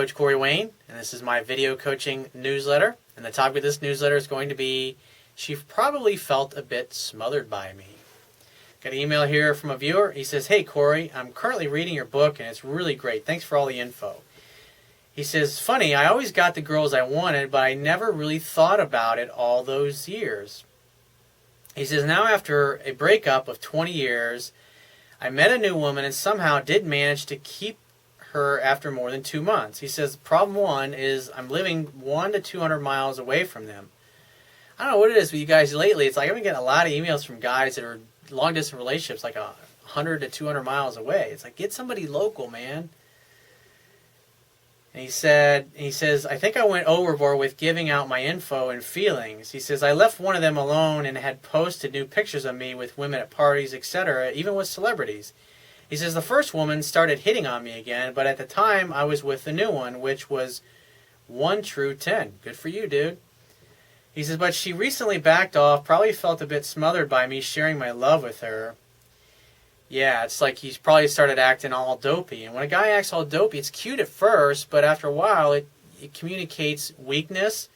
Coach Corey Wayne, and this is my video coaching newsletter. And the topic of this newsletter is going to be, she probably felt a bit smothered by me. Got an email here from a viewer. He says, "Hey Corey, I'm currently reading your book and it's really great. Thanks for all the info." He says, "Funny, I always got the girls I wanted, but I never really thought about it all those years." He says, "Now after a breakup of 20 years, I met a new woman and somehow did manage to keep her after more than 2 months." He says, "Problem one is I'm living 100 to 200 miles away from them." I don't know what it is with you guys lately. It's like I've been getting a lot of emails from guys that are long-distance relationships, like 100 to 200 miles away. It's like, get somebody local, man. And he says, "I think I went overboard with giving out my info and feelings." He says, "I left one of them alone and had posted new pictures of me with women at parties, etc., even with celebrities." He says, "The first woman started hitting on me again, but at the time I was with the new one, which was 1 true 10. Good for you, dude." He says, "But she recently backed off, probably felt a bit smothered by me sharing my love with her." Yeah, it's like he's probably started acting all dopey. And when a guy acts all dopey, it's cute at first, but after a while it communicates weakness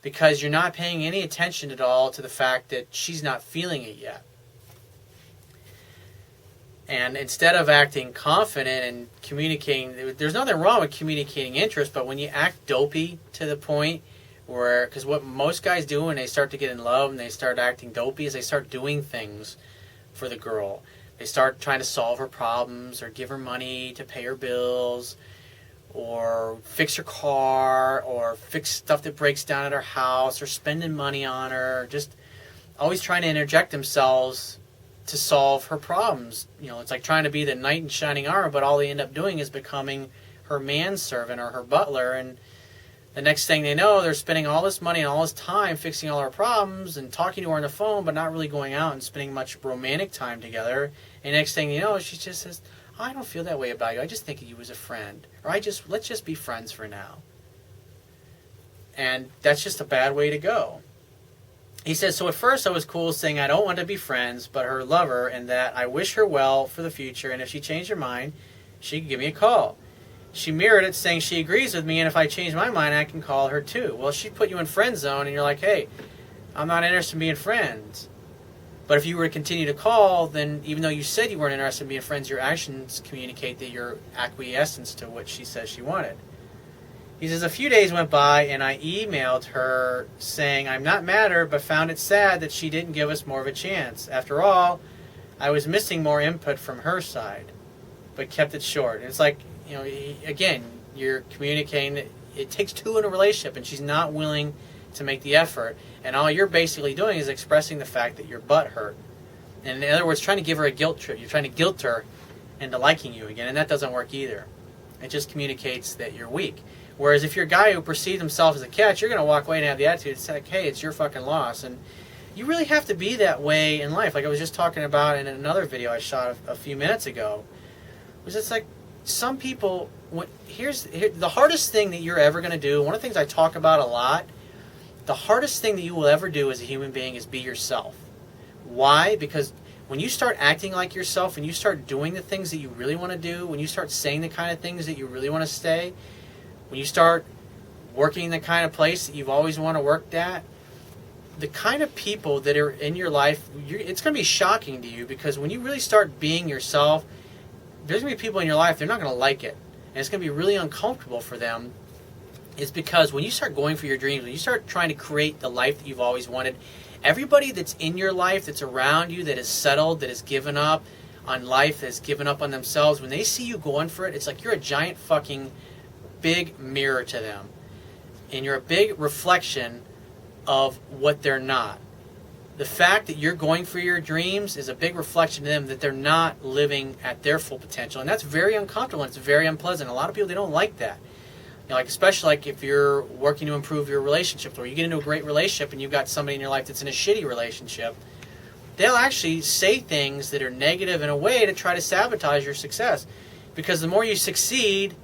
because you're not paying any attention at all to the fact that she's not feeling it yet. And instead of acting confident and communicating, there's nothing wrong with communicating interest, but when you act dopey to the point where, because what most guys do when they start to get in love and they start acting dopey is they start doing things for the girl. They start trying to solve her problems or give her money to pay her bills or fix her car or fix stuff that breaks down at her house or spending money on her, just always trying to interject themselves to solve her problems. You know, it's like trying to be the knight in shining armor, but all they end up doing is becoming her manservant or her butler, and the next thing they know, they're spending all this money and all this time fixing all her problems and talking to her on the phone, but not really going out and spending much romantic time together. And next thing you know, she just says, "I don't feel that way about you. I just think of you as a friend." Or let's just be friends for now. And that's just a bad way to go. He says, "So at first I was cool saying I don't want to be friends, but her lover, and that I wish her well for the future, and if she changed her mind, she could give me a call. She mirrored it saying she agrees with me, and if I change my mind, I can call her too." Well, she put you in friend zone, and you're like, "Hey, I'm not interested in being friends." But if you were to continue to call, then even though you said you weren't interested in being friends, your actions communicate that your acquiescence to what she says she wanted. He says, "A few days went by, and I emailed her saying I'm not mad at her, but found it sad that she didn't give us more of a chance. After all, I was missing more input from her side, but kept it short." And it's like, you know, again, you're communicating. It takes two in a relationship, and she's not willing to make the effort. And all you're basically doing is expressing the fact that your butt hurt. And in other words, trying to give her a guilt trip. You're trying to guilt her into liking you again, and that doesn't work either. It just communicates that you're weak. Whereas if you're a guy who perceives himself as a catch, you're going to walk away and have the attitude, it's like, hey, it's your fucking loss. And you really have to be that way in life. Like I was just talking about in another video I shot a few minutes ago. Was it's like, some people, here's the hardest thing that you're ever going to do. One of the things I talk about a lot, the hardest thing that you will ever do as a human being is be yourself. Why? Because when you start acting like yourself, when you start doing the things that you really want to do, when you start saying the kind of things that you really want to say, when you start working in the kind of place that you've always wanted to work at, the kind of people that are in your life, it's going to be shocking to you, because when you really start being yourself, there's going to be people in your life, they're not going to like it. And it's going to be really uncomfortable for them. It's because when you start going for your dreams, when you start trying to create the life that you've always wanted, everybody that's in your life, that's around you, that is settled, that has given up on life, that's given up on themselves, when they see you going for it, it's like you're a giant fucking big mirror to them. And you're a big reflection of what they're not. The fact that you're going for your dreams is a big reflection to them that they're not living at their full potential. And that's very uncomfortable and it's very unpleasant. A lot of people, they don't like that. You know, like especially like if you're working to improve your relationships, or you get into a great relationship and you've got somebody in your life that's in a shitty relationship, they'll actually say things that are negative in a way to try to sabotage your success. Because the more you succeed,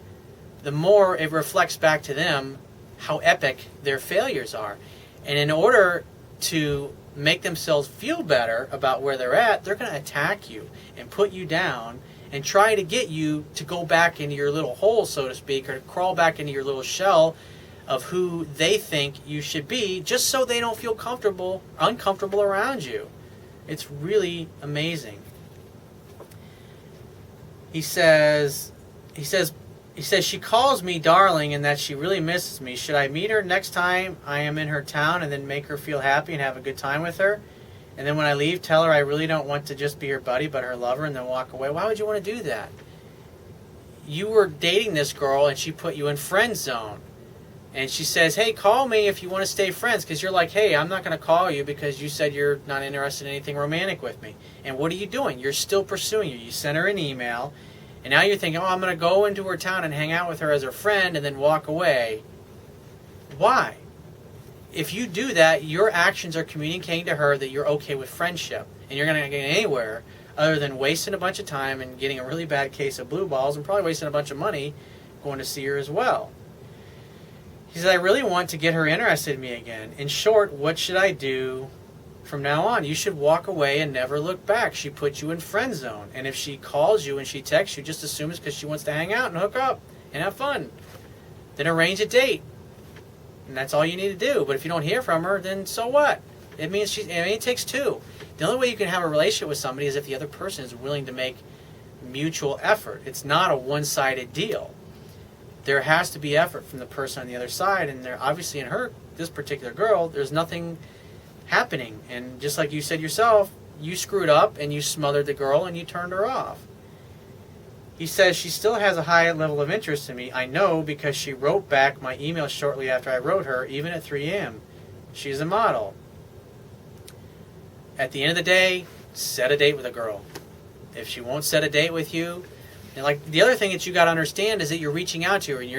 the more it reflects back to them how epic their failures are. And in order to make themselves feel better about where they're at, they're going to attack you and put you down and try to get you to go back into your little hole, so to speak, or crawl back into your little shell of who they think you should be, just so they don't feel uncomfortable around you. It's really amazing. He says she calls me darling and that she really misses me. Should I meet her next time I am in her town and then make her feel happy and have a good time with her? And then when I leave, tell her I really don't want to just be her buddy, but her lover, and then walk away. Why would you want to do that? You were dating this girl, and she put you in friend zone. And she says, hey, call me if you want to stay friends, because you're like, hey, I'm not going to call you because you said you're not interested in anything romantic with me. And what are you doing? You're still pursuing her. You sent her an email, and now you're thinking, oh, I'm going to go into her town and hang out with her as her friend and then walk away. Why? If you do that, your actions are communicating to her that you're okay with friendship, and you're not going to get anywhere other than wasting a bunch of time and getting a really bad case of blue balls and probably wasting a bunch of money going to see her as well. He says, I really want to get her interested in me again. In short, what should I do from now on? You should walk away and never look back. She put you in friend zone, and if she calls you and she texts you, just assume it's because she wants to hang out and hook up and have fun. Then arrange a date. And that's all you need to do. But if you don't hear from her, then so what? It means it takes two. The only way you can have a relationship with somebody is if the other person is willing to make mutual effort. It's not a one-sided deal. There has to be effort from the person on the other side, and there obviously in this particular girl, there's nothing happening. And just like you said yourself, you screwed up and you smothered the girl and you turned her off. He says, she still has a high level of interest in me. I know because she wrote back my email shortly after I wrote her, even at 3 a.m. She's a model. At the end of the day, set a date with a girl. If she won't set a date with you, and like the other thing that you got to understand is that you're reaching out to her and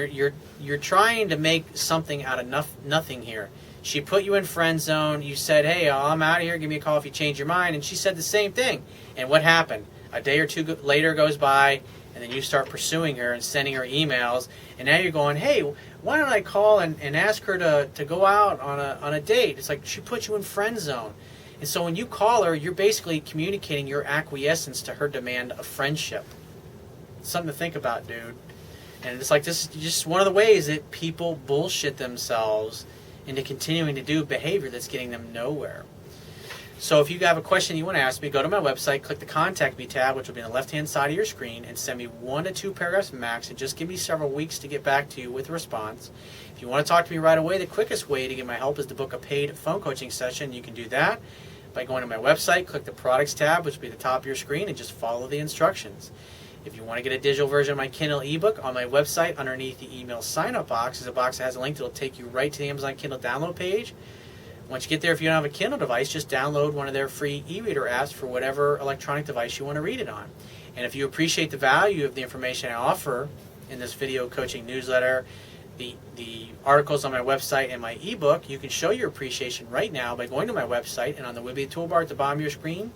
you're trying to make something out of nothing here. She put you in friend zone. You said, hey, I'm out of here. Give me a call if you change your mind. And she said the same thing. And what happened? A day or two later goes by, and then you start pursuing her and sending her emails, and now you're going, hey, why don't I call and ask her to go out on a date? It's like she put you in friend zone. And so when you call her, you're basically communicating your acquiescence to her demand of friendship. It's something to think about, dude. And it's like this is just one of the ways that people bullshit themselves into continuing to do behavior that's getting them nowhere. So if you have a question you want to ask me, go to my website, click the Contact Me tab, which will be on the left-hand side of your screen, and send me 1 to 2 paragraphs max, and just give me several weeks to get back to you with a response. If you want to talk to me right away, the quickest way to get my help is to book a paid phone coaching session. You can do that by going to my website, click the Products tab, which will be at the top of your screen, and just follow the instructions. If you want to get a digital version of my Kindle ebook, on my website, underneath the email sign-up box, is a box that has a link that will take you right to the Amazon Kindle download page. Once you get there, if you don't have a Kindle device, just download one of their free e-reader apps for whatever electronic device you want to read it on. And if you appreciate the value of the information I offer in this video coaching newsletter, the articles on my website, and my ebook, you can show your appreciation right now by going to my website, and on the Wibbly toolbar at the bottom of your screen,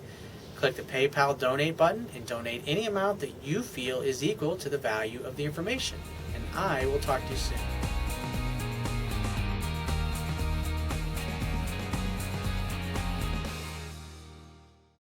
click the PayPal donate button and donate any amount that you feel is equal to the value of the information. And I will talk to you soon.